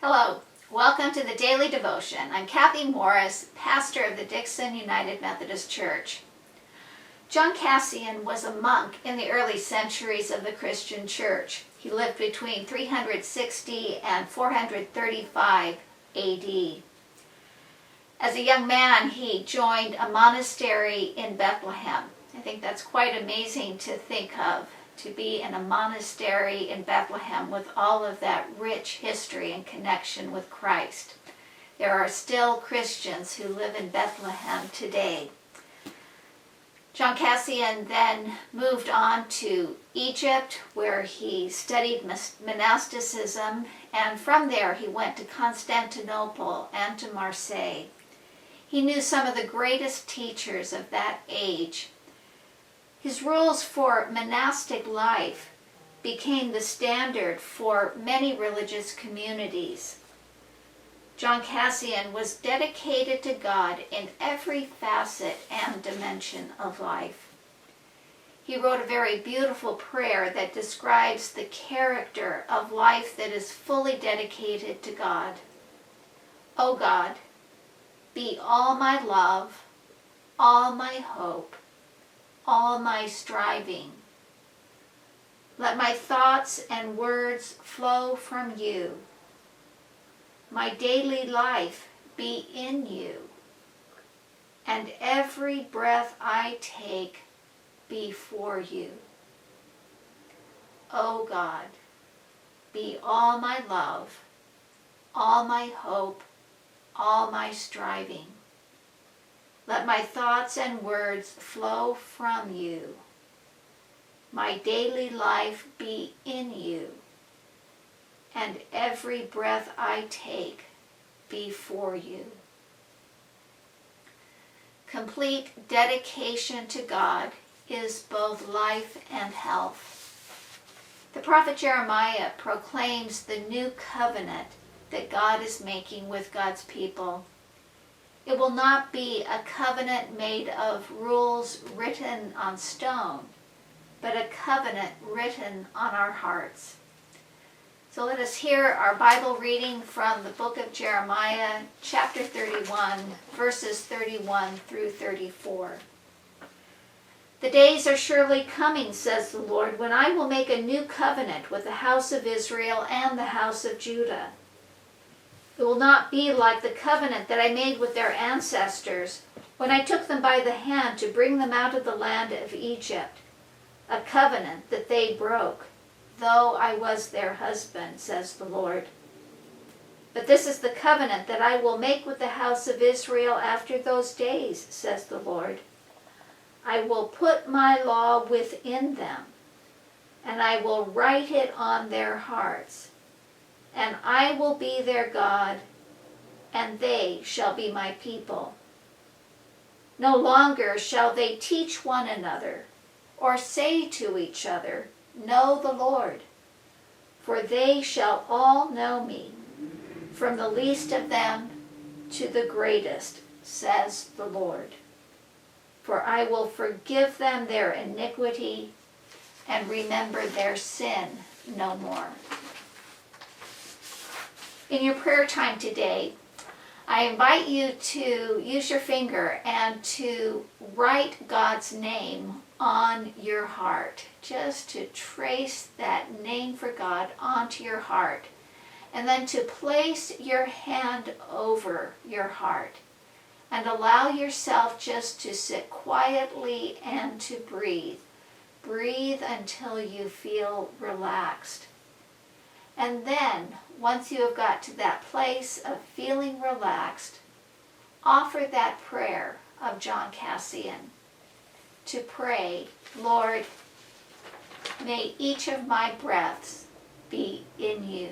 Hello, welcome to the Daily Devotion. I'm Kathy Morris, pastor of the Dixon United Methodist Church. John Cassian was a monk in the early centuries of the Christian Church. He lived between 360 and 435 AD. As a young man, he joined a monastery in Bethlehem. I think that's quite amazing to think of, to be in a monastery in Bethlehem with all of that rich history and connection with Christ. There are still Christians who live in Bethlehem today. John Cassian then moved on to Egypt, where he studied monasticism, and from there he went to Constantinople and to Marseille. He knew some of the greatest teachers of that age. His rules for monastic life became the standard for many religious communities. John Cassian was dedicated to God in every facet and dimension of life. He wrote a very beautiful prayer that describes the character of life that is fully dedicated to God. O God, be all my love, all my hope, all my striving. Let my thoughts and words flow from you. My daily life be in you, and every breath I take be for you. O God, be all my love, all my hope, all my striving. Let my thoughts and words flow from you. My daily life be in you, and every breath I take be for you. Complete dedication to God is both life and health. The prophet Jeremiah proclaims the new covenant that God is making with God's people. It will not be a covenant made of rules written on stone, but a covenant written on our hearts. So let us hear our Bible reading from the book of Jeremiah, chapter 31, verses 31 through 34. The days are surely coming, says the Lord, when I will make a new covenant with the house of Israel and the house of Judah. It will not be like the covenant that I made with their ancestors when I took them by the hand to bring them out of the land of Egypt, a covenant that they broke, though I was their husband, says the Lord. But this is the covenant that I will make with the house of Israel after those days, says the Lord. I will put my law within them, and I will write it on their hearts. And I will be their God, and they shall be my people. No longer shall they teach one another, or say to each other, Know the Lord, for they shall all know me, from the least of them to the greatest, says the Lord. For I will forgive them their iniquity, and remember their sin no more. In your prayer time today, I invite you to use your finger and to write God's name on your heart, just to trace that name for God onto your heart, and then to place your hand over your heart and allow yourself just to sit quietly and to breathe. Breathe until you feel relaxed. And then, once you have got to that place of feeling relaxed, offer that prayer of John Cassian to pray, Lord, may each of my breaths be in you.